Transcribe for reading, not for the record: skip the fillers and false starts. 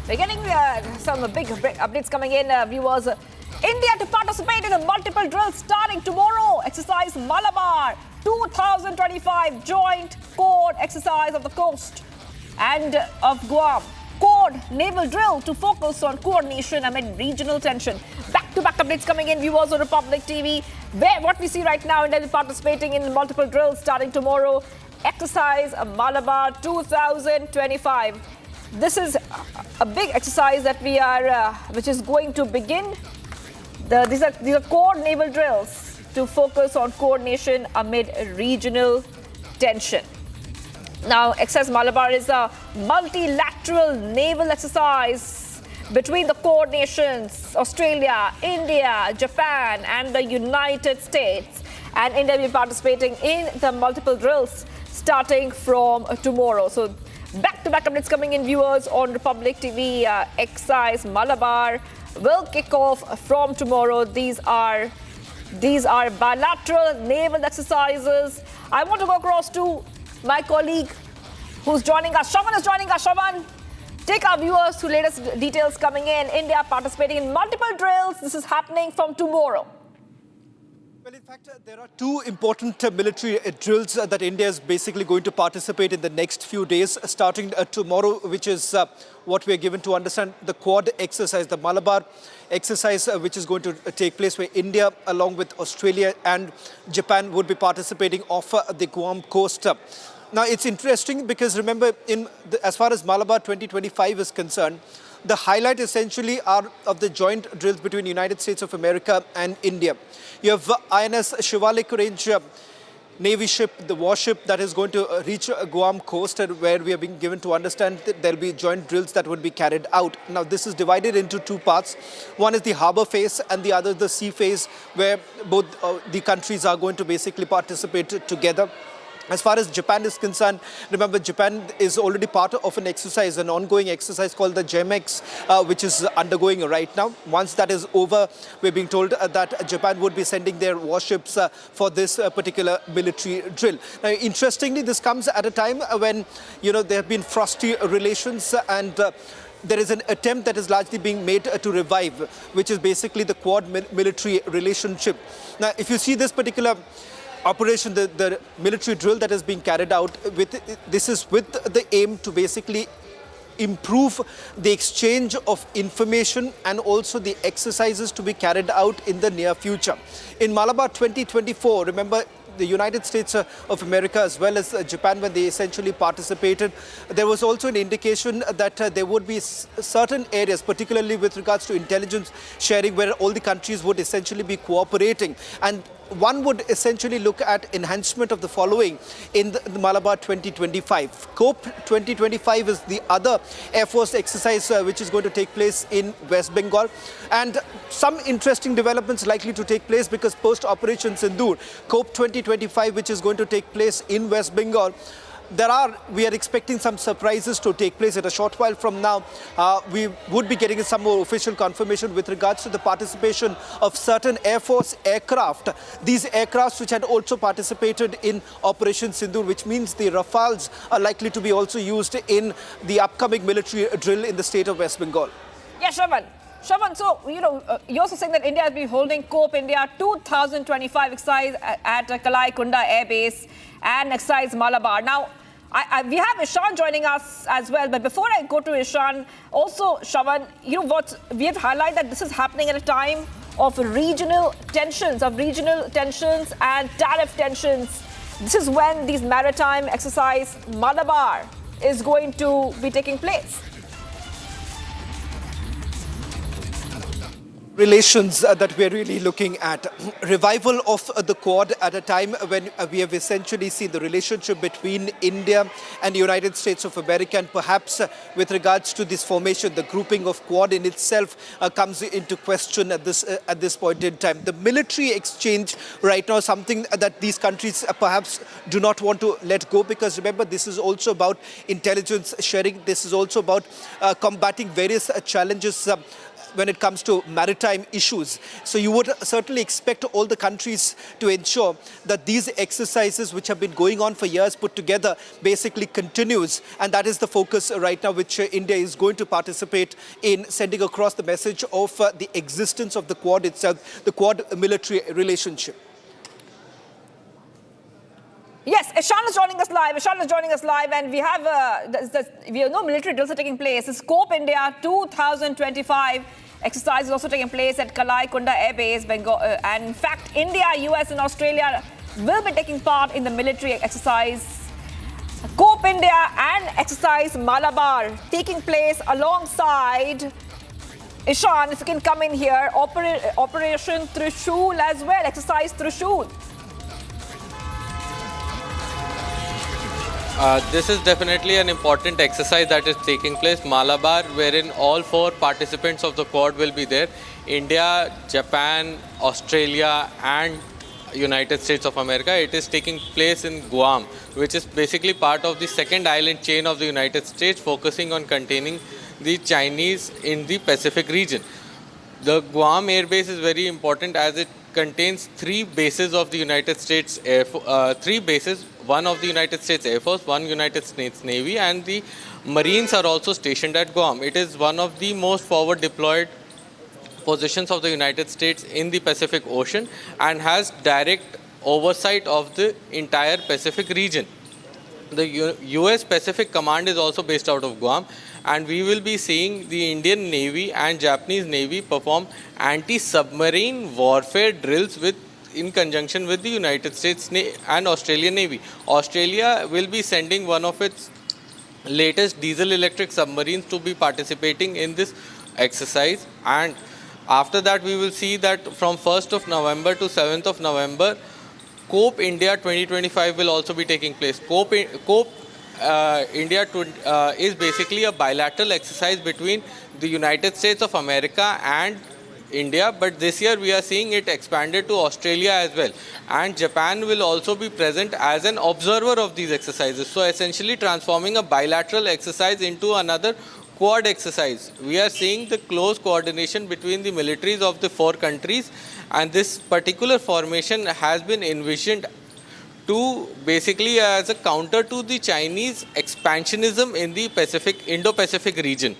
We're getting some big updates coming in, viewers. India to participate in a multiple drills starting tomorrow. Exercise Malabar 2025 joint code exercise of the coast and of Guam. Code naval drill to focus on coordination amid regional tension. Back-to-back updates coming in, viewers on Republic TV. What we see right now, India is participating in multiple drills starting tomorrow. Exercise Malabar 2025. This is a big exercise that we are, which is going to begin. These are core naval drills to focus on coordination amid regional tension. Now, exercise Malabar is a multilateral naval exercise between the core nations, Australia, India, Japan, and the United States. And India will be participating in the multiple drills starting from tomorrow. So, back-to-back updates coming in, viewers on Republic TV. Exercise Malabar will kick off from tomorrow. These are bilateral naval exercises. I want to go across to my colleague who's joining us. Shravan is joining us. Shravan, take our viewers to latest details coming in. India participating in multiple drills. This is happening from tomorrow. Well, in fact, there are two important military drills that India is basically going to participate in the next few days, starting tomorrow, which is what we are given to understand, the Quad exercise, the Malabar exercise, which is going to take place where India, along with Australia and Japan, would be participating off the Guam coast. Now, it's interesting because remember, as far as Malabar 2025 is concerned, the highlight essentially are of the joint drills between the United States of America and India. You have INS Shivalik Range Navy ship, the warship that is going to reach Guam coast, where we are being given to understand that there will be joint drills that would be carried out. Now, this is divided into two parts. One is the harbor phase and the other the sea phase, where both the countries are going to basically participate together. As far as Japan is concerned, remember Japan is already part of an exercise, an ongoing exercise called the GEMEX, which is undergoing right now. Once that is over, we're being told that Japan would be sending their warships for this particular military drill. Now, interestingly, this comes at a time when, there have been frosty relations and there is an attempt that is largely being made to revive, which is basically the Quad military relationship. Now, if you see this particular operation, the military drill that is being carried out, this is with the aim to basically improve the exchange of information and also the exercises to be carried out in the near future. In Malabar 2024, remember, the United States of America as well as Japan, when they essentially participated, there was also an indication that there would be certain areas, particularly with regards to intelligence sharing, where all the countries would essentially be cooperating. And one would essentially look at enhancement of the following in the Malabar 2025. COPE 2025 is the other Air Force exercise which is going to take place in West Bengal. And some interesting developments likely to take place because post-Operation Sindoor, COPE 2025, which is going to take place in West Bengal, we are expecting some surprises to take place. In a short while from now, we would be getting some more official confirmation with regards to the participation of certain Air Force aircraft. These aircrafts which had also participated in Operation Sindoor, which means the Rafales are likely to be also used in the upcoming military drill in the state of West Bengal. Yes, Shravan. Shravan, so, you're also saying that India has been holding COPE India 2025 exercise at Kalai Kunda Air Base and exercise Malabar. Now, we have Ishan joining us as well. But before I go to Ishan, also, Shravan, we have highlighted that this is happening at a time of regional tensions and tariff tensions. This is when these maritime exercise Malabar is going to be taking place. Relations that we're really looking at. Revival of the Quad at a time when we have essentially seen the relationship between India and the United States of America, and perhaps with regards to this formation, the grouping of Quad in itself comes into question at this point in time. The military exchange right now is something that these countries perhaps do not want to let go, because remember, this is also about intelligence sharing. This is also about combating various challenges when it comes to maritime issues. So you would certainly expect all the countries to ensure that these exercises, which have been going on for years put together, basically continues. And that is the focus right now, which India is going to participate in, sending across the message of the existence of the Quad itself, the Quad military relationship. Yes, Ishan is joining us live. Ishan is joining us live, and we have no military drills are taking place. The Scope India 2025 exercise is also taking place at Kalai Kunda Air Base, Bengal. And in fact, India, US, and Australia will be taking part in the military exercise Scope India and exercise Malabar, taking place alongside Ishan. If you can come in here, Operation Trishul as well, exercise Trishul. This is definitely an important exercise that is taking place, Malabar, wherein all 4 participants of the Quad will be there. India, Japan, Australia and United States of America. It is taking place in Guam, which is basically part of the second island chain of the United States, focusing on containing the Chinese in the Pacific region. The Guam Air Base is very important as it contains 3 bases of the United States one of the United States Air Force, 1 United States Navy, and the Marines are also stationed at Guam. It is one of the most forward deployed positions of the United States in the Pacific Ocean and has direct oversight of the entire Pacific region. The US Pacific Command is also based out of Guam, and we will be seeing the Indian Navy and Japanese Navy perform anti-submarine warfare drills in conjunction with the United States and Australian Navy. Australia will be sending one of its latest diesel-electric submarines to be participating in this exercise, and after that we will see that from 1st of November to 7th of November, COPE India 2025 will also be taking place. COPE India is basically a bilateral exercise between the United States of America and India, but this year we are seeing it expanded to Australia as well, and Japan will also be present as an observer of these exercises, so essentially transforming a bilateral exercise into another Quad exercise. We are seeing the close coordination between the militaries of the 4 countries, and this particular formation has been envisioned to basically as a counter to the Chinese expansionism in the Indo Pacific region.